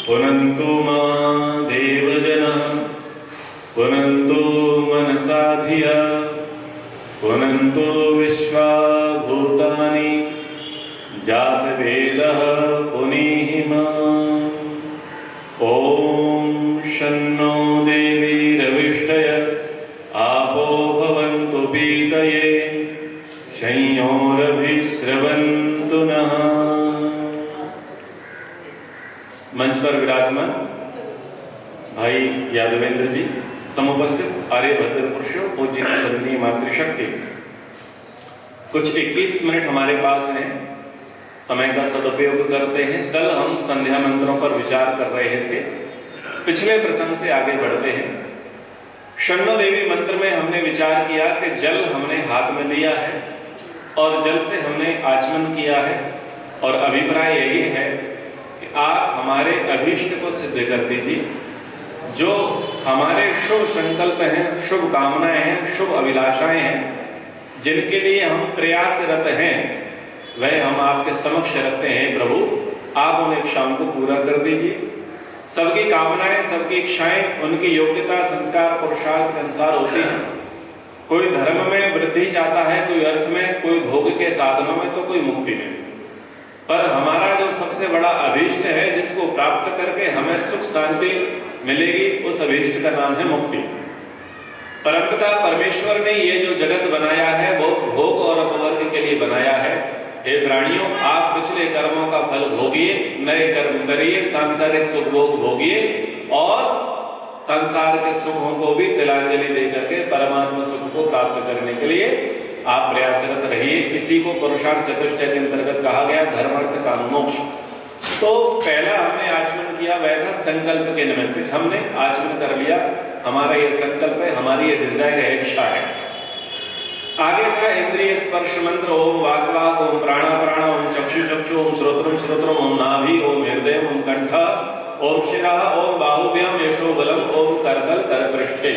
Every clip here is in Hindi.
पुनन्तु मां देवजनः पुनन्तु मनसा धिया पुनन्तु विश्वा भूतानि जातवेदः पुनीहि माम्। ॐ शन्नो देवीरविष्टय आपो भवन्तु पीतये संयोरभिस्रवन्तु नः। मंच पर विराजमान भाई यादवेंद्र जी, समुपस्थित आर्यभद्र पुरुषों, पूज्य आदरणीय मातृशक्ति, कुछ 21 मिनट हमारे पास हैं, समय का सदुपयोग करते हैं। कल हम संध्या मंत्रों पर विचार कर रहे थे, पिछले प्रसंग से आगे बढ़ते हैं। शन्नो देवी मंत्र में हमने विचार किया कि जल हमने हाथ में लिया है और जल से हमने आचमन किया है, और अभिप्राय यही है कि आप हमारे अभीष्ट को सिद्ध कर दीजिए। जो हमारे शुभ संकल्प हैं, शुभ कामनाएं हैं, शुभ अभिलाषाएं हैं, जिनके लिए हम प्रयासरत हैं, वह हम आपके समक्ष रखते हैं। प्रभु, आप उन इच्छाओं को पूरा कर दीजिए। सबकी कामनाएं, सबकी इच्छाएं उनकी योग्यता, संस्कार, पुरुषार्थ के अनुसार होती हैं। कोई धर्म में वृद्धि चाहता है, कोई अर्थ में, कोई भोग के साधनों में, तो कोई मुक्ति में। पर हमारा जो सबसे बड़ा अभीष्ट है, जिसको प्राप्त करके हमें सुख शांति मिलेगी, उस अभीष्ट का नाम है मुक्ति। परमपिता परमेश्वर ने ये जो जगत बनाया है वो भोग और अपवर्ग के लिए बनाया है। हे प्राणियों, आप पिछले कर्मों का फल भोगिए, नए कर्म करिए, सांसारिक सुख भोग भोगिए और संसार के सुखों को भी तिलांजलि देकर के परमात्मा सुख को प्राप्त करने के लिए आप प्रयासरत रहिए। इसी को पुरुषार्थ चतुष्टय के अंतर्गत कहा गया, धर्म अर्थ काम मोक्ष। तो पहला हमने आचमन किया, वह था संकल्प के निमित्त। हमने आचमन कर लिया, हमारा ये संकल्प है, हमारी ये डिजायर है, इच्छा है। आगे था इंद्रिय स्पर्श मंत्र, ओम वाक् वाक्, ओम प्राण प्राण, ओम चक्षु चक्षु, ओम श्रोत्रम श्रोत्रम, ओम नाभि, ओम हृदय, ओम कंठ, ओम शिरा, ओम बाहुभ्याम यशो बलम, ओम करतल करपृष्ठे।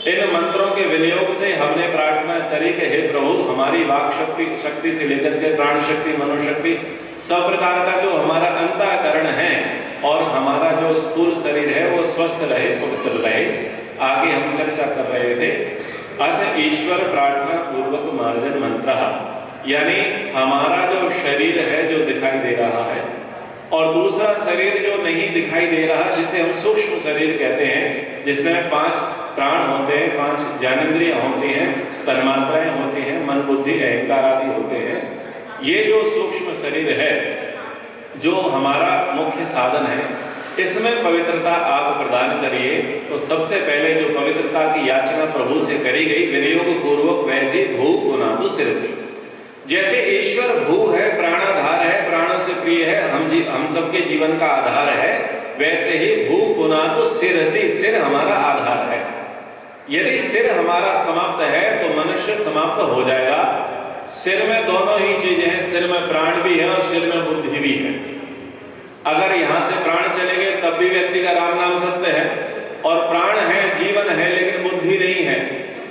इन मंत्रों के विनियोग से हमने प्रार्थना करी कि हे प्रभु, हमारी वाक शक्ति से लेकर के प्राण शक्ति, मनोशक्ति, सब प्रकार का जो हमारा अंतःकरण है और हमारा जो स्थूल शरीर है वो स्वस्थ रहे, पवित्र रहे। आगे हम चर्चा कर रहे थे अथ ईश्वर प्रार्थना पूर्वक मार्जन मंत्र, यानी हमारा जो शरीर है जो दिखाई दे रहा है और दूसरा शरीर जो नहीं दिखाई दे रहा, जिसे हम सूक्ष्म शरीर कहते हैं, जिसमें 5 प्राण होते हैं, 5 ज्ञानेंद्रियां होती हैं, तन्मात्राएं होती हैं, मन बुद्धि अहंकार आदि होते हैं। ये जो सूक्ष्म शरीर है जो हमारा मुख्य साधन है, इसमें पवित्रता आप प्रदान करिए। तो सबसे पहले जो पवित्रता की याचना प्रभु से करी गई, विनियोग पूर्वक वैधि भू पुनातु सिर से। जैसे ईश्वर भू है, प्राणाधार है, प्राणों से प्रिय है, हम सबके जीवन का आधार है, वैसे ही भू पुनातु सिर से, सिर हमारा आधार है। यदि सिर हमारा समाप्त है तो मनुष्य समाप्त हो जाएगा। सिर में दोनों ही चीजें हैं, सिर में प्राण भी है और सिर में बुद्धि भी है। अगर यहां से प्राण चले गए तब भी व्यक्ति का राम नाम सत्य है, और प्राण है, जीवन है, लेकिन बुद्धि नहीं है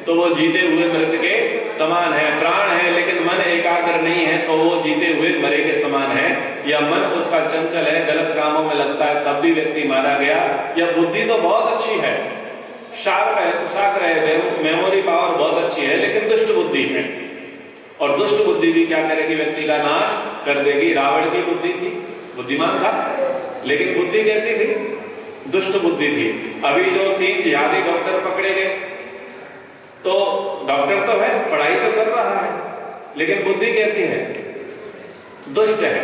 तो वो जीते हुए मृत के समान है। प्राण है लेकिन मन एकाग्र नहीं है तो वो जीते हुए मरे के समान है। या मन उसका चंचल है, गलत कामों में लगता है, तब भी व्यक्ति मारा गया। या बुद्धि तो बहुत अच्छी है, शार्प है, कुशाग्र है, मेमोरी पावर बहुत अच्छी है, लेकिन दुष्ट बुद्धि है, और दुष्ट बुद्धि भी क्या करेगी, व्यक्ति का नाश कर देगी। रावण की बुद्धि थी, बुद्धिमान था, लेकिन बुद्धि कैसी थी, दुष्ट बुद्धि थी। अभी जो 3 जिहादी डॉक्टर पकड़े गए, तो डॉक्टर तो है, पढ़ाई तो कर रहा है, लेकिन बुद्धि कैसी है, दुष्ट है।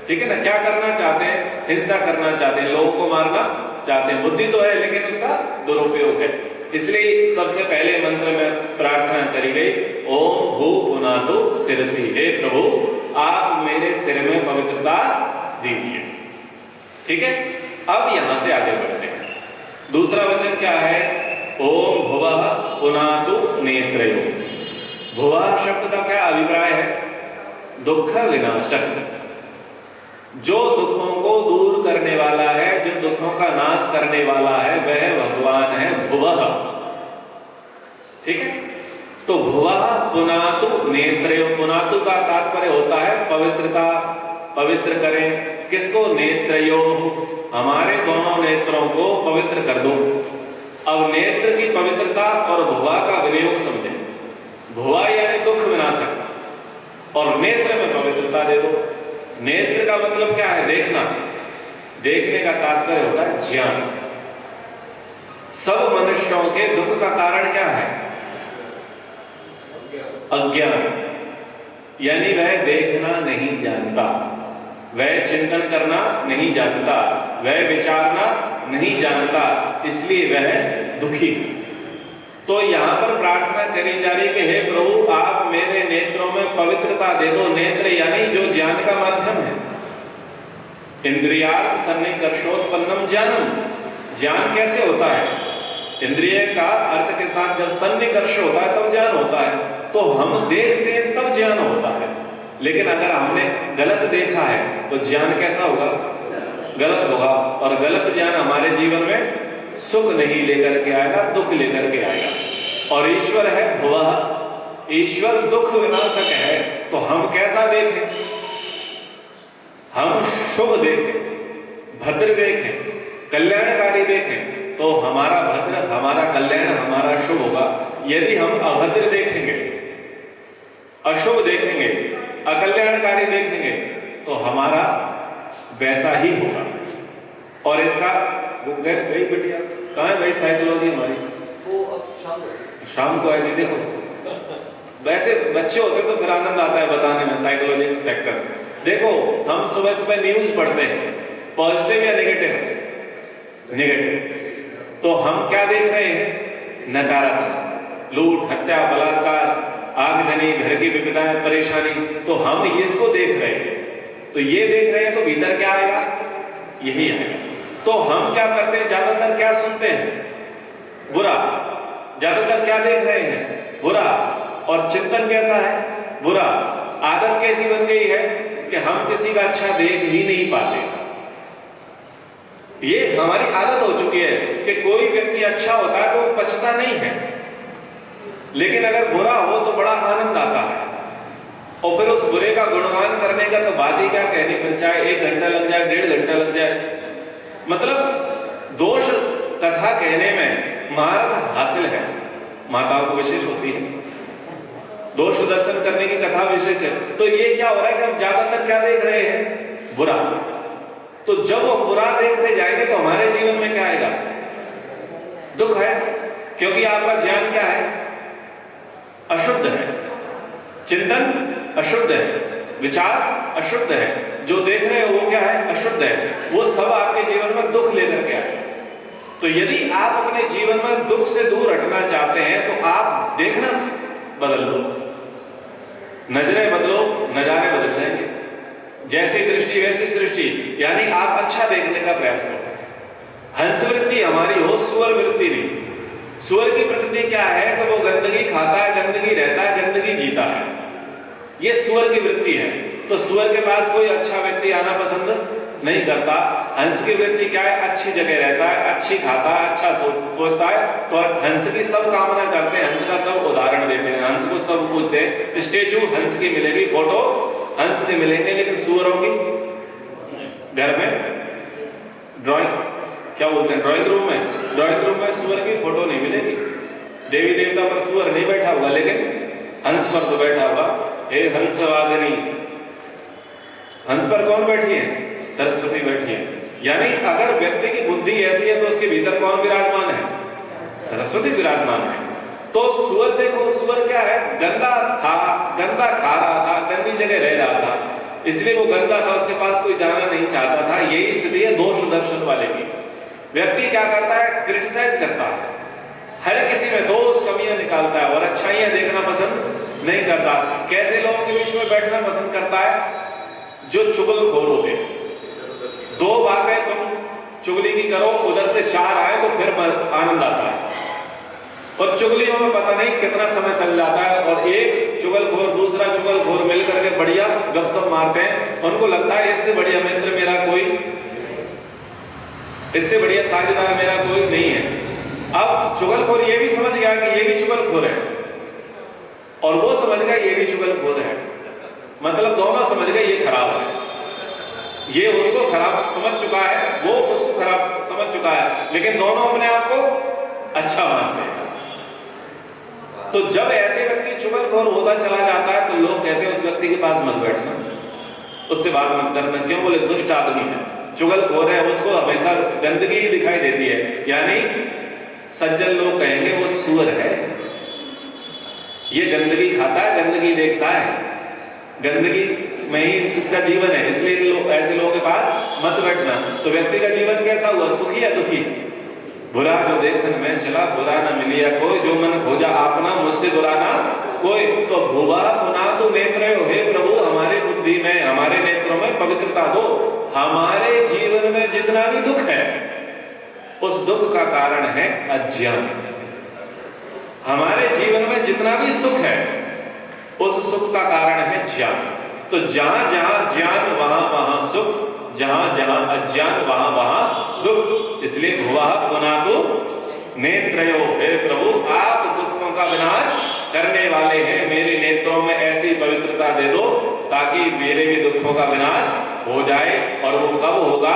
ठीक है ना, क्या करना चाहते हैं, हिंसा करना चाहते हैं, लोगों को मारना चाहते हैं। बुद्धि तो है लेकिन उसका दुरुपयोग है। इसलिए सबसे पहले मंत्र में प्रार्थना करी गई, ओम भू पुनातु शिरसि, हे प्रभु आप मेरे सिर में पवित्रता दीजिए। ठीक है, अब यहां से आगे बढ़ते हैं। दूसरा वचन क्या है, ओम भुवः पुनातु नेत्रयो। भुवः शब्द का क्या अभिप्राय है, दुख विनाशक, जो दुखों को दूर करने वाला है, जो दुखों का नाश करने वाला है, वह भगवान है भुवः। ठीक है, तो भुवः पुनातु नेत्रयो, पुनातु का तात्पर्य होता है पवित्रता, पवित्र करें किसको, नेत्रयो, हमारे दोनों नेत्रों को पवित्र कर दो। अब नेत्र की पवित्रता और भुवा का विनियोग समझे। भुवा यानी दुख विनाशक और नेत्र में पवित्रता दे दो। नेत्र का मतलब क्या है? देखना। देखने का तात्पर्य होता है ज्ञान। सब मनुष्यों के दुख का कारण क्या है? अज्ञान। यानी वह देखना नहीं जानता, वह चिंतन करना नहीं जानता, वह विचारना नहीं जानता, इसलिए वह दुखी। तो यहां पर प्रार्थना करी जा रही कि हे प्रभु आप मेरे नेत्रों में पवित्रता दे दो। नेत्र यानी जो ज्ञान का माध्यम है। इंद्रियार्थ सन्निकर्षोत्पन्नम ज्ञानम। ज्ञान कैसे होता है? इंद्रिय का अर्थ के साथ जब सन्निकर्ष होता है तब ज्ञान होता है। तो हम देखते हैं तब ज्ञान होता है। लेकिन अगर हमने गलत देखा है तो ज्ञान कैसा होगा? गलत होगा। और गलत ज्ञान हमारे जीवन में सुख नहीं लेकर के आएगा, दुख लेकर के आएगा। और ईश्वर है भुवः, ईश्वर दुख विनाशक है। तो हम कैसा देखें? हम शुभ देखें, भद्र देखें, कल्याणकारी देखें तो हमारा भद्र, हमारा कल्याण, हमारा शुभ होगा। यदि हम अभद्र देखेंगे, अशुभ देखेंगे, अकल्याणकारी देखेंगे तो हमारा वैसा ही होगा। और इसका गई बिटिया कहाँ है भाई? साइकोलॉजी हमारी वो अब शाम को आएगी। देखो वैसे बच्चे होते तो फिर आनंद आता है बताने में साइकोलॉजी फैक्टर। देखो हम सुबह सुबह न्यूज पढ़ते हैं, पॉजिटिव या नेगेटिव? नेगेटिव। तो हम क्या देख रहे हैं? नकारात्मक। लूट, हत्या, बलात्कार, आगजनी, घर की विपदाएं, परेशानी। तो हम इसको देख रहे हैं। तो ये देख रहे हैं तो भीतर क्या आएगा? यही आएगा। तो हम क्या करते हैं? ज्यादातर क्या सुनते हैं? बुरा। ज्यादातर क्या देख रहे हैं? बुरा। और चिंतन कैसा है? बुरा। आदत कैसी बन गई है कि हम किसी का अच्छा देख ही नहीं पाते। ये हमारी आदत हो चुकी है कि कोई व्यक्ति अच्छा होता है तो वो पछता नहीं है, लेकिन अगर बुरा हो तो बड़ा आनंद आता है। और फिर उस बुरे का गुणगान करने का तो बात ही क्या कहनी, फिर चाहे 1 घंटा लग जाए, 1.5 घंटा लग जाए। मतलब दोष कथा कहने में महारत हासिल है। माताओं को विशेष होती है, दोष दर्शन करने की कथा विशेष है। तो ये क्या हो रहा है कि हम ज्यादातर क्या देख रहे हैं? बुरा। तो जब वो बुरा देखते जाएंगे तो हमारे जीवन में क्या आएगा? दुख है। क्योंकि आपका ज्ञान क्या है? अशुद्ध है। चिंतन अशुद्ध है, विचार अशुद्ध है, जो देख रहे हो वो क्या है? अशुद्ध है। वो सब आपके जीवन में दुख लेकर के आए। तो यदि आप अपने जीवन में दुख से दूर हटना चाहते हैं तो आप देखना बदल लो, नजरें बदलो, नजारे बदल जाएंगे। जैसी दृष्टि वैसी सृष्टि, यानी आप अच्छा देखने का प्रयास करो। हंस वृत्ति हमारी हो, सुअर वृत्ति नहीं। सुअर की प्रकृति क्या है कि वो गंदगी खाता है, गंदगी रहता है, गंदगी जीता है। ये सुअर की वृत्ति है। तो सुअर के पास कोई अच्छा व्यक्ति आना पसंद नहीं करता। हंस की वृत्ति क्या है? अच्छी जगह रहता है, अच्छी खाता है, अच्छा सोचता है। तो हंस की सब कामना करते हैं, हंस का सब उदाहरण देते हैं, हंस को सब पूछते हैं। स्टेचू हंस की मिलेगी, फोटो हंस के मिलेंगे, लेकिन सुअरों की घर में ड्राइंग क्या बोलते हैं, ड्राइंग रूम में सुअर की फोटो नहीं मिलेगी। देवी देवता पर सुअर नहीं बैठा होगा, लेकिन हंस पर तो बैठा होगा। हे हंसवादिनी, हंस पर कौन बैठी है? सरस्वती बैठी है। यानी अगर व्यक्ति की बुद्धि ऐसी है तो उसके भीतर कौन विराजमान है? सरस्वती विराजमान है। तो सुअर देखो, सुअर क्या है? गंदा था, गंदा खा रहा था, गंदी जगह रह रहा था, इसलिए वो गंदा था, उसके पास कोई जाना नहीं चाहता था। यही स्थिति है दोष दर्शन वाले की। व्यक्ति क्या करता है? क्रिटिसाइज करता है, हर किसी में दोष कमियां निकालता है और अच्छाइयां देखना पसंद नहीं करता। कैसे लोगों के बीच में बैठना पसंद करता है? जो चुगलखोर होते हैं। 2 बातें तुम चुगली की करो, उधर से 4 आए तो फिर आनंद आता है। और चुगलियों में पता नहीं कितना समय चल जाता है, और एक चुगलखोर दूसरा चुगलखोर मिलकर के बढ़िया गपशप मारते हैं। उनको लगता है इससे बढ़िया मित्र मेरा कोई, इससे बढ़िया साझेदार मेरा कोई नहीं है। अब चुगलखोर ये भी समझ गया कि ये भी चुगलखोर है, और वो समझ गया ये भी चुगलखोर है। मतलब दोनों समझ गए ये खराब है। ये उसको खराब समझ चुका है, वो उसको खराब समझ चुका है, लेकिन दोनों अपने आप को अच्छा मानते हैं। तो जब ऐसे व्यक्ति चुगलखोर होता चला जाता है तो लोग कहते हैं उस व्यक्ति के पास मत बैठना, उससे बात मत करना। क्यों? बोले दुष्ट आदमी है, चुगलखोर है, उसको हमेशा गंदगी ही दिखाई देती है। यानी सज्जन लोग कहेंगे वो सूअर है, ये गंदगी खाता है, गंदगी देखता है, गंदगी में ही इसका जीवन है, इसलिए ऐसे लोगों के पास मत बैठना। तो व्यक्ति का जीवन कैसा हुआ? सुखी या दुखी? बुरा जो देखन में चला, बुरा न मिलिया कोई, जो मन खोजा आपना, मुझसे बुरा ना कोई। तो भुवा पुना तो नेत्र हो, हे प्रभु हमारे बुद्धि में, हमारे नेत्रों में पवित्रता दो। हमारे जीवन में जितना भी दुख है उस दुख का कारण है अज्ञान। हमारे जीवन में जितना भी सुख है उस सुख का कारण है ज्ञान। तो जहां जहां ज्ञान वहां वहां सुख, जहां जहां अज्ञान वहां वहां दुख। इसलिए भुवा पुनातु नेत्रयो, हे प्रभु आप दुखों का विनाश करने वाले हैं, मेरे नेत्रों में ऐसी पवित्रता दे दो ताकि मेरे भी दुखों का विनाश हो जाए। और वो कब होगा?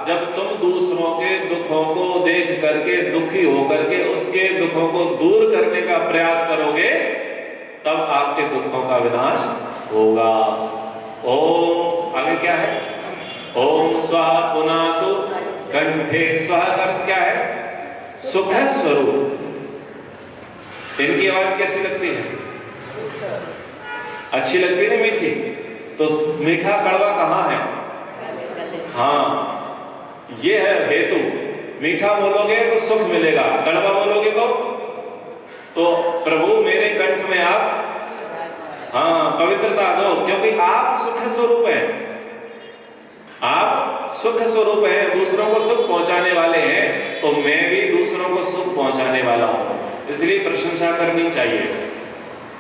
जब तुम दूसरों के दुखों को देख करके दुखी होकर के उसके दुखों को दूर करने का प्रयास करोगे, तब आपके दुखों का विनाश होगा। ओम आगे क्या है? ओम स्वाहा पुनातु कंठे। स्वाहा का अर्थ क्या है? सुख है, स्वरूप। इनकी आवाज कैसी लगती है? अच्छी लगती है, मीठी। तो मीठा कड़वा कहाँ है? हाँ, ये है हेतु। मीठा बोलोगे तो सुख मिलेगा, कड़वा बोलोगे तो प्रभु मेरे कंठ में आप पवित्रता दो, क्योंकि आप सुख स्वरूप है, आप सुख स्वरूप है, दूसरों को सुख पहुंचाने वाले हैं। तो मैं भी दूसरों को सुख पहुंचाने वाला हूं, इसलिए प्रशंसा करनी चाहिए,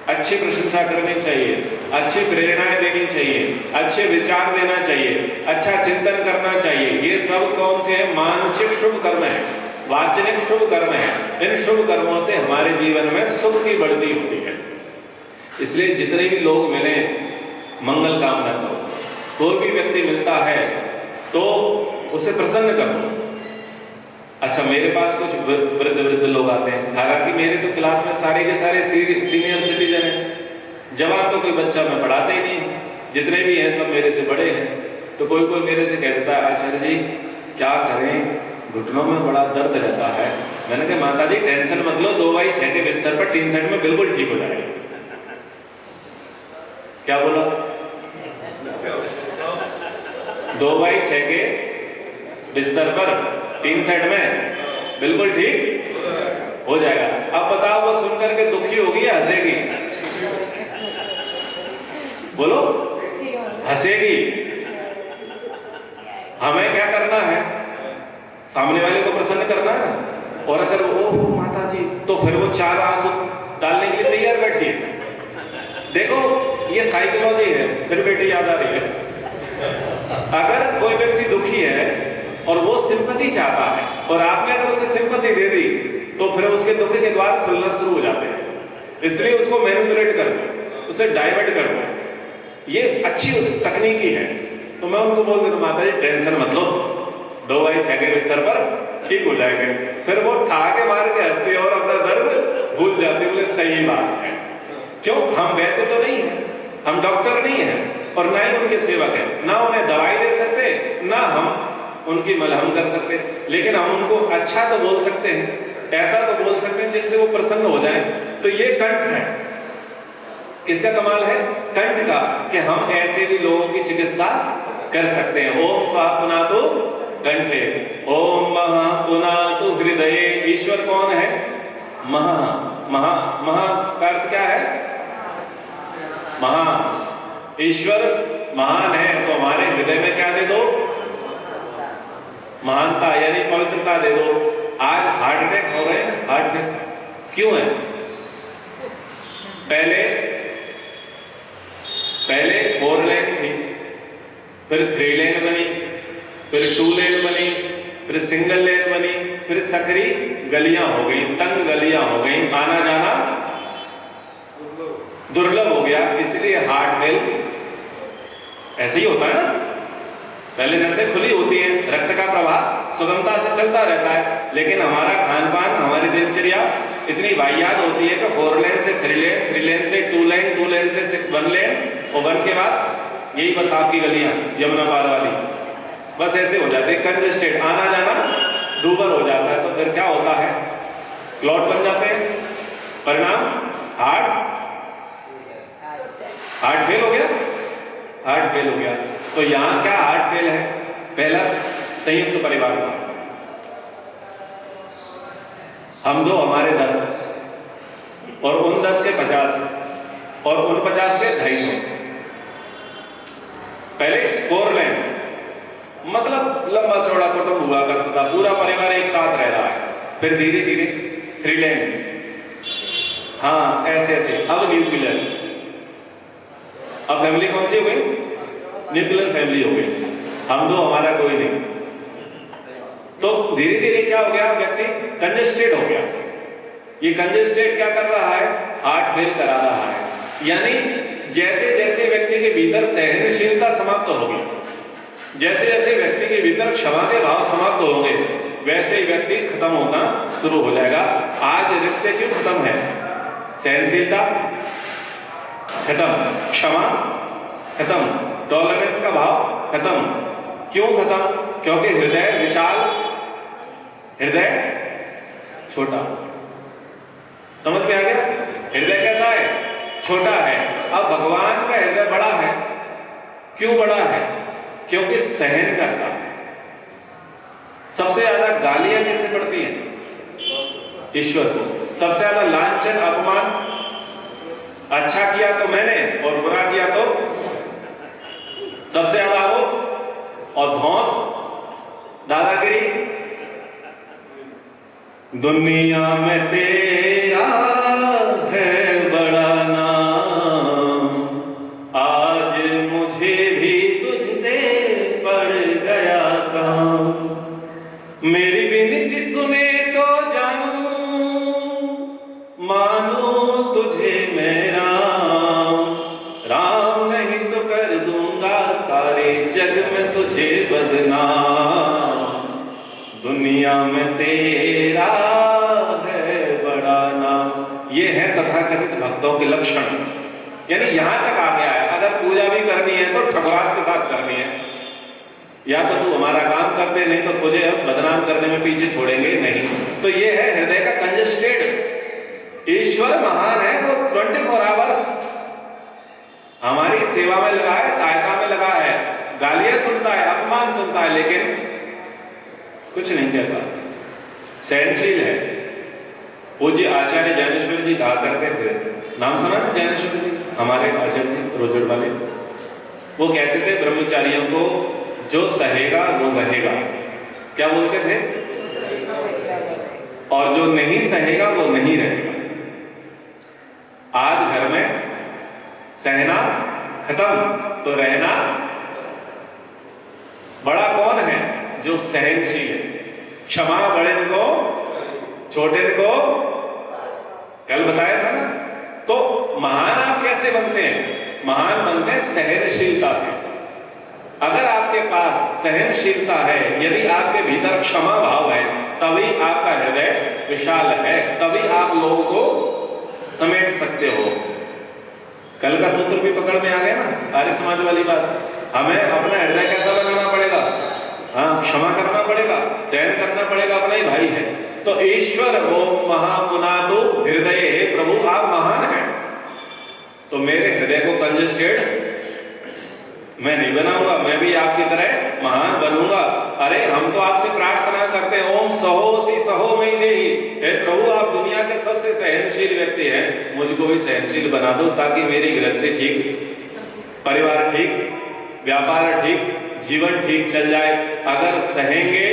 अच्छी प्रशंसा करनी चाहिए, अच्छी प्रेरणाएं देनी चाहिए, अच्छे विचार देना चाहिए, अच्छा चिंतन करना चाहिए। ये सब कौन से हैं? मानसिक शुभ कर्म है, वाचनिक शुभ कर्म है। इन शुभ कर्मों से हमारे जीवन में सुख की बढ़ती होती है। इसलिए जितने भी लोग मिले मंगल कामना करो। कोई भी व्यक्ति मिलता है तो उसे प्रसन्न करो। अच्छा, मेरे पास कुछ वृद्ध लोग आते हैं, हालांकि मेरे तो क्लास में सारे के सारे सीनियर सिटीजन हैं, जवान तो कोई बच्चा मैं पढ़ाते ही नहीं, जितने भी हैं सब मेरे से बड़े हैं। तो कोई कोई मेरे से कह देता है, आचार्य जी क्या करें, घुटनों में बड़ा दर्द रहता है। मैंने कहा माता जी टेंशन मत लो, 2x6 के बिस्तर पर 3 सेट में बिल्कुल ठीक हो जाएगा। क्या बोला? 2x6 के बिस्तर पर 3 सेट में बिल्कुल ठीक हो जाएगा। अब बताओ वो सुनकर के दुखी होगी या हंसेगी? बोलो, हंसेगी। हमें क्या करना है? सामने वाले को प्रसन्न करना है ना। और अगर ओह माता जी, तो फिर वो 4 आंसू डालने के लिए तैयार बैठी है। देखो ये साइकोलॉजी है। फिर बेटी याद आ रही है, अगर कोई व्यक्ति दुखी है और वो सिंपैथी चाहता है और आपने अगर उसे सिंपैथी दे दी तो फिर उसके दुख के द्वार खुलना शुरू हो जाते हैं। इसलिए उसको मैनिपुलेट कर दो, उसे डाइवर्ट कर दो। ये अच्छी तकनीकी है। तो मैं उनको बोल देता हूं माता जी टेंशन मत लो, 2x6 के बिस्तर पर ठीक हो जाएंगे। फिर वो ठहाके मार के हंसती और अपना दर्द भूल जाती। बोले सही बात है। क्यों? हम वैद्य तो नहीं है, हम डॉक्टर नहीं है और ना ही उनके सेवक है, ना उन्हें दवाई दे सकते, ना हम उनकी मलहम कर सकते, लेकिन हम उनको अच्छा तो बोल सकते हैं, ऐसा तो बोल सकते हैं जिससे वो प्रसन्न हो जाए। तो ये कंठ है। किसका कमाल है? कंठ का, कि हम ऐसे भी लोगों की चिकित्सा कर सकते हैं। ओम स्वाहा पुनातु कंठे, ओम महा पुनातु हृदये। ईश्वर कौन है? महा। महा महा का अर्थ क्या है? महान। ईश्वर महान है तो हमारे हृदय में क्या दे दो? महानता यानी पवित्रता दे दो। आज हार्ट अटैक हो रहे हैं, हार्ट अटैक क्यों है? पहले 4 लेन थी, फिर 3 लेन बनी, फिर 2 लेन बनी, फिर सिंगल लेन बनी, फिर सकरी गलियां हो गई, तंग गलियां हो गई, आना जाना दुर्लभ हो गया। इसलिए हार्ट फेल ऐसे ही होता है ना। पहले नसें खुली होती हैं, रक्त का प्रवाह सुगमता से चलता रहता है, लेकिन हमारा खान पान, हमारी दिनचर्या इतनी वाहियात होती है कि 4 लेन से 3 लेन, 3 लेन से 2 लेन, 2 लेन से 1 लेन, और 1 के बाद यही बस आपकी गलियां यमुना पार वाली बस ऐसे हो जाते हैं, कंजेस्टेड, आना जाना दूभर हो जाता है। तो फिर क्या होता है, क्लॉट बन जाते हैं, परिणाम हार्ट फेल हो गया, हार्ट फेल हो गया। तो यहां क्या हार्ट फेल है, पहला संयुक्त परिवार था, हम 2 हमारे 10 और उन 10 के 50 और उन 50 के 250। पहले 4 लेन मतलब लंबा चौड़ा कुटुंब हुआ करता था, पूरा परिवार एक साथ रह रहा है। फिर धीरे धीरे 3 लेन, हाँ ऐसे ऐसे, अब न्यूक्लियर, अब फैमिली कौन सी हो गई, न्यूक्लियर फैमिली हो गई, हम 2 हमारा कोई नहीं। तो धीरे धीरे क्या हो गया, व्यक्ति कंजेस्टेड हो गया। ये कंजेस्टेड क्या कर रहा है, हार्ट फेल करा रहा है। यानी जैसे जैसे व्यक्ति के भीतर सहनशीलता समाप्त होगी, जैसे जैसे व्यक्ति के भीतर क्षमा के भाव समाप्त होंगे, वैसे ही व्यक्ति खत्म होना शुरू हो जाएगा। आज रिश्ते क्यों खत्म है, सहनशीलता खत्म, क्षमा खत्म, टॉलरेंस का भाव खत्म। क्यों खत्म, क्योंकि हृदय विशाल, हृदय छोटा। समझ में आ गया, हृदय कैसा है, छोटा है। अब भगवान का हृदय बड़ा है, क्यों बड़ा है, क्योंकि सहन करता है। सबसे ज्यादा गालियां किसे पड़ती हैं, ईश्वर को। सबसे ज्यादा लांछन अपमान, अच्छा किया तो मैंने और बुरा किया तो सबसे ज्यादा वो, और धौंस, दादागिरी। दुनिया में तेरा है बड़ा नाम, आज मुझे भी तुझसे पड़ गया काम। मेरी विनती सुने तो जानू, मानो तुझे मैं राम नहीं तो कर दूंगा सारे जग में तुझे बदनाम। दुनिया में तेरा है बड़ा नाम। ये है तथाकथित भक्तों के लक्षण। यानी यहां तक आ गया है, अगर पूजा भी करनी है तो ठगवास के साथ करनी है। या तो तू हमारा काम कर दे, नहीं तो तुझे हम बदनाम करने में पीछे छोड़ेंगे नहीं। तो ये है हृदय का कंजेस्टेड। ईश्वर महान है, वो 24 आवर्स हमारी सेवा में लगा है, सहायता में लगा है, गालियां सुनता है, अपमान सुनता है, लेकिन कुछ नहीं कहता, सहनशील है। पूज्य आचार्य ज्ञानेश्वर जी कहा करते थे, नाम सुना ना ज्ञानेश्वर जी, हमारे आचार्य रोजड़ वाले। वो कहते थे ब्रह्मचारियों को, जो सहेगा वो रहेगा। क्या बोलते थे, और जो नहीं सहेगा वो नहीं रहेगा। आज घर में सहना खत्म तो रहना बड़ा कौन है, जो सहनशील है। क्षमा बड़े को, छोटे को, कल बताया था ना। तो महान आप कैसे बनते हैं, महान बनते हैं सहनशीलता से। अगर आपके पास सहनशीलता है, यदि आपके भीतर क्षमा भाव है, तभी आपका हृदय विशाल है, तभी आप लोगों को समेट सकते हो। कल का सूत्र भी पकड़ में आ गया ना, आर्य समाज वाली बात। हमें अपना हृदय कैसा बनाना पड़ेगा, हाँ क्षमा करना पड़ेगा, सहन करना पड़ेगा, अपना ही भाई है। तो ईश्वर ओम महापुनातु हृदय, हे प्रभु आप महान हैं, तो मेरे हृदय को कंजेस्टेड मैं नहीं बनाऊंगा, मैं भी आपकी तरह महान बनूंगा। अरे हम तो आपसे प्रार्थना करते हैं, ओम सहोसी सहो मई देहि, हे प्रभु आप दुनिया के सबसे सहनशील व्यक्ति हैं, मुझको भी सहनशील बना दो, ताकि मेरी गृहस्थी ठीक, परिवार ठीक, व्यापार ठीक, जीवन ठीक चल जाए। अगर सहेंगे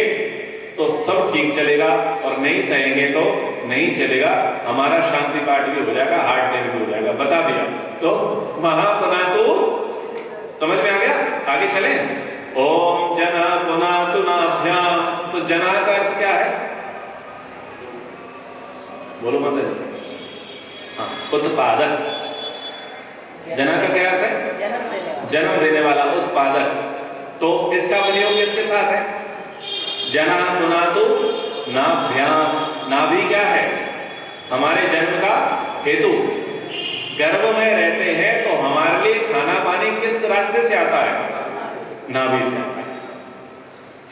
तो सब ठीक चलेगा, और नहीं सहेंगे तो नहीं चलेगा। हमारा शांति पाठ भी हो जाएगा, हार्ट फेल भी हो जाएगा, बता दिया। तो महापुनातु समझ में आ गया, आगे चले। ओम जना पुनातु नाभ्याम, तो जना का अर्थ क्या है, बोलो मत, हाँ उत्पादक। जना का क्या अर्थ है, जन्म देने वाला, उत्पादक। तो इसका प्रयोग किसके साथ है? जना पुनातु नाभ्याम। नाभि क्या है? हमारे जन्म का हेतु। गर्भ में रहते हैं तो हमारे लिए खाना पानी किस रास्ते से आता है? नाभि से आता है।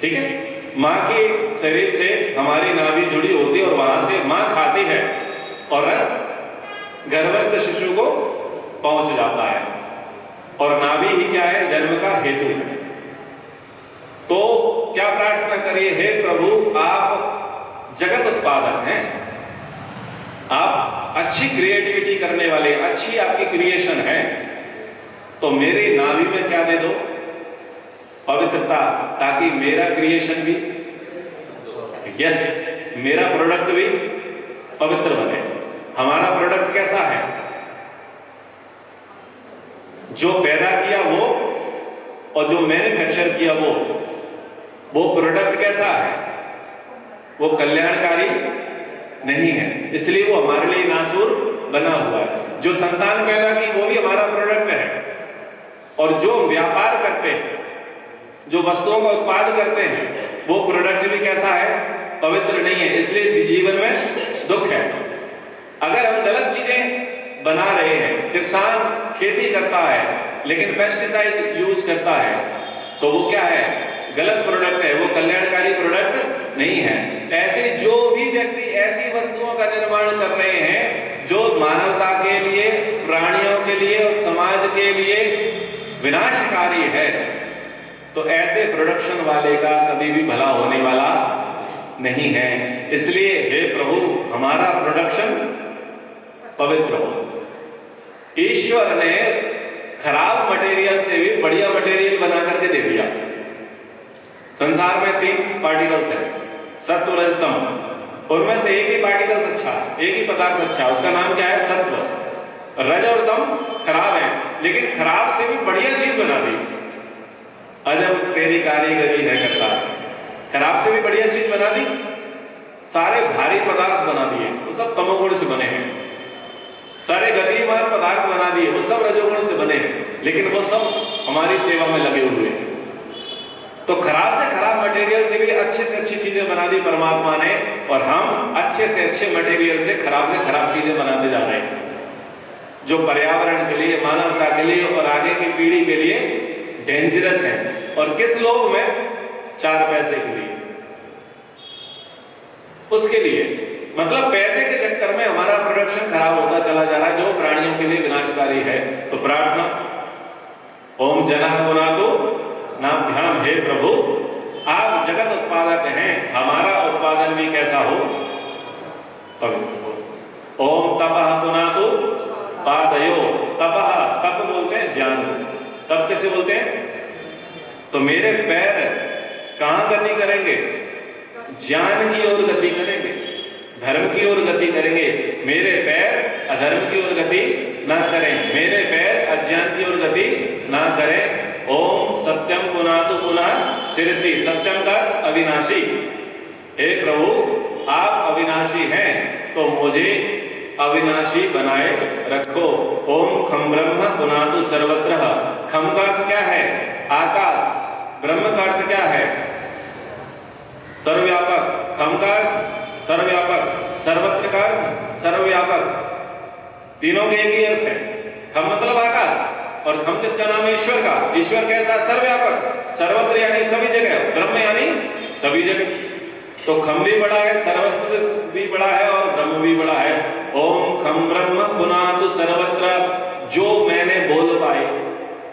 ठीक है, माँ के शरीर से हमारी नाभि जुड़ी होती है और वहां से माँ खाती है और रस गर्भस्थ शिशु को पहुंच जाता है। और नाभि ही क्या है? जन्म का हेतु है। तो क्या प्रार्थना करिए? हे प्रभु, आप जगत उत्पादक हैं, आप अच्छी क्रिएटिविटी करने वाले, अच्छी आपकी क्रिएशन है, तो मेरी नाभि में क्या दे दो? पवित्रता, ताकि मेरा क्रिएशन भी, यस, मेरा प्रोडक्ट भी पवित्र बने। हमारा प्रोडक्ट कैसा है? जो पैदा किया वो और जो मैन्युफैक्चर किया वो प्रोडक्ट कैसा है? वो कल्याणकारी नहीं है, इसलिए वो हमारे लिए नासूर बना हुआ है। जो संतान पैदा की वो भी हमारा प्रोडक्ट है, और जो व्यापार करते हैं, जो वस्तुओं का उत्पाद करते हैं, वो प्रोडक्ट भी कैसा है? पवित्र नहीं है, इसलिए जीवन में दुख है। अगर हम गलत चीजें बना रहे हैं, किसान खेती करता है लेकिन पेस्टिसाइड यूज करता है, तो वो क्या है? गलत प्रोडक्ट है, वो कल्याणकारी प्रोडक्ट नहीं है। ऐसे जो भी व्यक्ति ऐसी वस्तुओं का निर्माण कर रहे हैं जो मानवता के लिए, प्राणियों के लिए और समाज के लिए विनाशकारी है, तो ऐसे प्रोडक्शन वाले का कभी भी भला होने वाला नहीं है। इसलिए हे प्रभु, हमारा प्रोडक्शन पवित्र हो। ईश्वर ने खराब मटेरियल से भी बढ़िया मटेरियल बना करके दे दिया। संसार में 3 पार्टिकल्स हैं, सत्व, रज, तम। उनमें से एक ही पार्टिकल्स अच्छा, एक ही पदार्थ अच्छा, उसका नाम क्या है? सत्व। रज और तम खराब है, लेकिन खराब से भी बढ़िया चीज बना दी। अजब तेरी कारीगरी है करता। खराब से भी बढ़िया चीज बना दी, सारे भारी पदार्थ बना दिए, वो सब तमोगुण से बने हैं। सारे गतिमान पदार्थ बना दिए, वो सब रजोगुण से बने हैं, लेकिन वो सब हमारी सेवा में लगे हुए हैं। तो खराब से खराब मटेरियल से भी अच्छे से अच्छी चीजें बना दी परमात्मा ने, और हम अच्छे से अच्छे मटेरियल से खराब चीजें बनाते जा रहे हैं, जो पर्यावरण के लिए, मानवता के लिए और आगे की पीढ़ी के लिए डेंजरस है। और किस लोभ में? 4 पैसे के लिए, उसके लिए, मतलब पैसे के चक्कर में हमारा प्रोडक्शन खराब होता चला जा रहा है, जो प्राणियों के लिए विनाशकारी है। तो प्रार्थना, ओम जनः पुनातु नाभ्याम। हे प्रभु, आप जगत उत्पादक हैं, हमारा उत्पादन भी कैसा हो? पवित्र हो। ओम तपः पुनातु पादयो। तपः, तप बोलते हैं ज्ञान। तप कैसे बोलते हैं? तो मेरे पैर कहां गति करेंगे? ज्ञान की ओर गति करेंगे, धर्म की ओर गति करेंगे। मेरे पैर अधर्म की ओर गति ना करें, मेरे पैर अज्ञान की ओर गति ना करें। ओम सत्यम पुनातु पुनः शिरसी। सत्यम का अविनाशी। हे प्रभु, आप अविनाशी हैं, तो मुझे अविनाशी बनाए रखो। ओम खम ब्रह्म पुनातु सर्वत्र। खम का अर्थ क्या है? आकाश। ब्रह्म का अर्थ क्या है? सर्वव्यापक। खम का अर्थ सर्वव्यापक, सर्वत्र का अर्थ सर्वव्यापक। तीनों के एक ही अर्थ है। खम मतलब आकाश, और खम किसका नाम है? ईश्वर का। ईश्वर कैसा? सर्वव्यापक। सर्वत्र यानी सभी जगह, ब्रह्म यानी सभी जगह। तो खम भी बड़ा है, सर्वस्त्र भी बड़ा है और ब्रह्म भी बड़ा है। ओम खम ब्रह्म पुनातु सर्वत्र। जो मैंने बोल पाए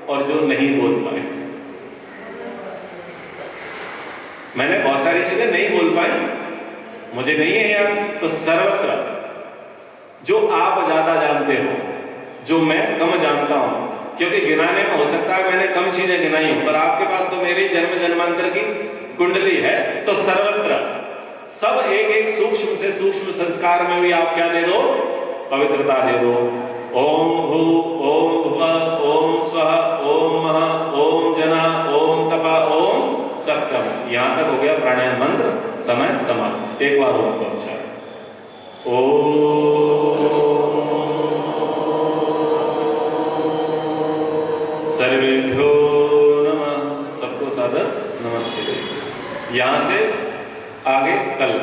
और जो नहीं बोल पाए, मैंने बहुत सारी चीजें नहीं बोल पाई, मुझे नहीं है यार, तो सर्वत्र जो आप ज्यादा जानते हो, जो मैं कम जानता हूं, क्योंकि गिनाने में हो सकता है मैंने कम चीजें गिनाई हूं, पर आपके पास तो मेरी जन्म जन्मांतर की कुंडली है। तो सर्वत्र सब एक एक सूक्ष्म से सूक्ष्म संस्कार में भी आप क्या दे दो? पवित्रता दे दो। ओम भू, ओम भुवः, ओम स्वः, ओम महः, ओम जनः, ओम तपः, ओम सत्यम। यहां तक हो गया प्राणायाम मंत्र। समय समाप्त। एक बार ओम को उच्चारण। सर्वेभ्यो नमः। सबको साथ सादर नमस्ते करिए। यहाँ से आगे कल।